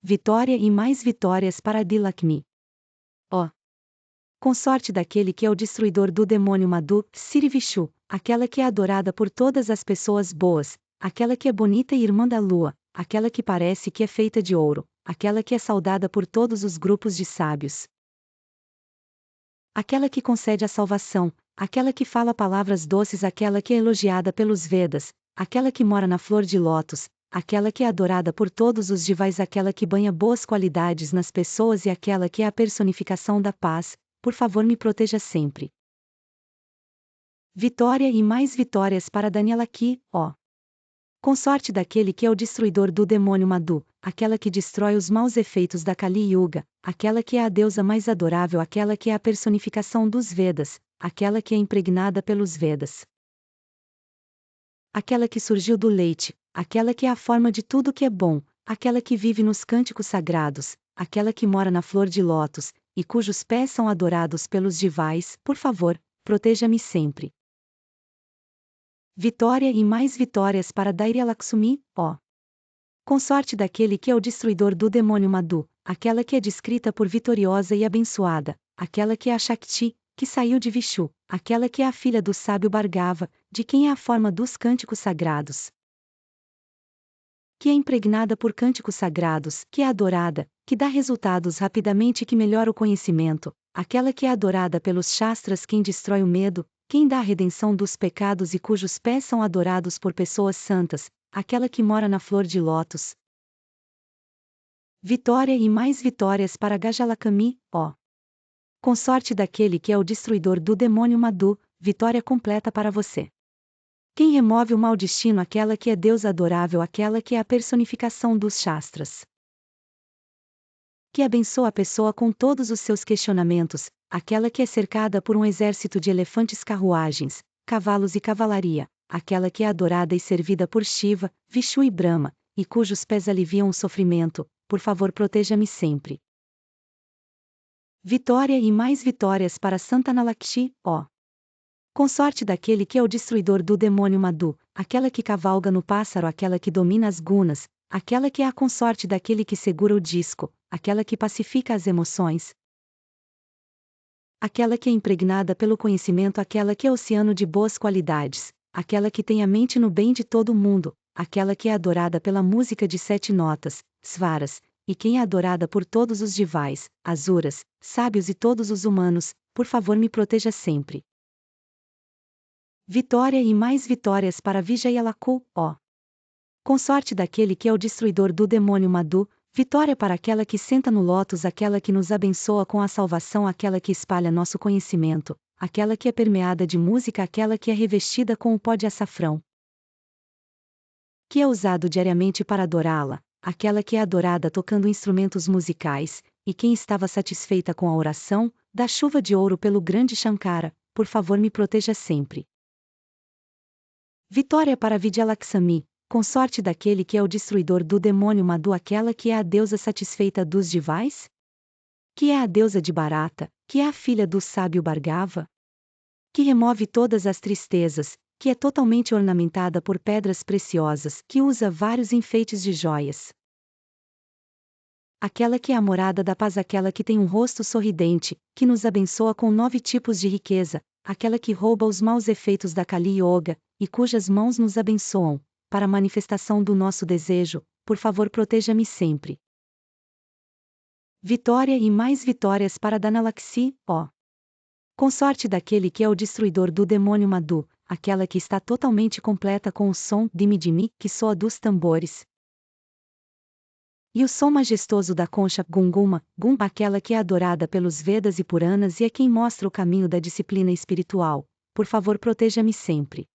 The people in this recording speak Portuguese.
Vitória e mais vitórias para Dilakmi. Ó. Consorte daquele que é o destruidor do demônio Madhu, Sirivishu, aquela que é adorada por todas as pessoas boas, aquela que é bonita e irmã da lua, aquela que parece que é feita de ouro, aquela que é saudada por todos os grupos de sábios. Aquela que concede a salvação, aquela que fala palavras doces, aquela que é elogiada pelos Vedas, aquela que mora na flor de lótus, aquela que é adorada por todos os divais, aquela que banha boas qualidades nas pessoas e aquela que é a personificação da paz, por favor me proteja sempre. Vitória e mais vitórias para Daniela aqui, ó. Consorte daquele que é o destruidor do demônio Madhu, aquela que destrói os maus efeitos da Kali Yuga, aquela que é a deusa mais adorável, aquela que é a personificação dos Vedas, aquela que é impregnada pelos Vedas. Aquela que surgiu do leite, aquela que é a forma de tudo que é bom, aquela que vive nos cânticos sagrados, aquela que mora na flor de lótus, e cujos pés são adorados pelos divais, por favor, proteja-me sempre. Vitória e mais vitórias para Dairi Lakshmi, ó. Consorte daquele que é o destruidor do demônio Madhu, aquela que é descrita por vitoriosa e abençoada, aquela que é a Shakti, que saiu de Vishu, aquela que é a filha do sábio Bhargava, de quem é a forma dos cânticos sagrados. Que é impregnada por cânticos sagrados, que é adorada, que dá resultados rapidamente e que melhora o conhecimento, aquela que é adorada pelos Shastras, quem destrói o medo, quem dá a redenção dos pecados e cujos pés são adorados por pessoas santas, aquela que mora na flor de lótus. Vitória e mais vitórias para Gajalakami, ó. Consorte daquele que é o destruidor do demônio Madhu, vitória completa para você. Quem remove o mau destino, aquela que é deusa adorável, aquela que é a personificação dos Shastras. Que abençoa a pessoa com todos os seus questionamentos, aquela que é cercada por um exército de elefantes, carruagens, cavalos e cavalaria, aquela que é adorada e servida por Shiva, Vishu e Brahma, e cujos pés aliviam o sofrimento, por favor proteja-me sempre. Vitória e mais vitórias para Santanalakshi, ó. Consorte daquele que é o destruidor do demônio Madhu, aquela que cavalga no pássaro, aquela que domina as gunas, aquela que é a consorte daquele que segura o disco, aquela que pacifica as emoções, aquela que é impregnada pelo conhecimento, aquela que é oceano de boas qualidades, aquela que tem a mente no bem de todo mundo, aquela que é adorada pela música de 7 notas, svaras, e quem é adorada por todos os divais, asuras, sábios e todos os humanos, por favor me proteja sempre. Vitória e mais vitórias para Vijayalaku, ó. Consorte daquele que é o destruidor do demônio Madhu, vitória para aquela que senta no lótus, aquela que nos abençoa com a salvação, aquela que espalha nosso conhecimento, aquela que é permeada de música, aquela que é revestida com o pó de açafrão, que é usado diariamente para adorá-la, aquela que é adorada tocando instrumentos musicais, e quem estava satisfeita com a oração, da chuva de ouro pelo grande Shankara, por favor me proteja sempre. Vitória para Vidyalaksami, consorte daquele que é o destruidor do demônio Madhu, aquela que é a deusa satisfeita dos divais? Que é a deusa de Bharata, que é a filha do sábio Bhargava? Que remove todas as tristezas, que é totalmente ornamentada por pedras preciosas, que usa vários enfeites de joias. Aquela que é a morada da paz, aquela que tem um rosto sorridente, que nos abençoa com 9 tipos de riqueza, aquela que rouba os maus efeitos da Kali Yoga, e cujas mãos nos abençoam, para a manifestação do nosso desejo, por favor proteja-me sempre. Vitória e mais vitórias para Dhanalaksmi, ó. Consorte daquele que é o destruidor do demônio Madhu, aquela que está totalmente completa com o som Dimi-Dimi, que soa dos tambores, e o som majestoso da concha Gunguma, aquela que é adorada pelos Vedas e Puranas e é quem mostra o caminho da disciplina espiritual, por favor proteja-me sempre.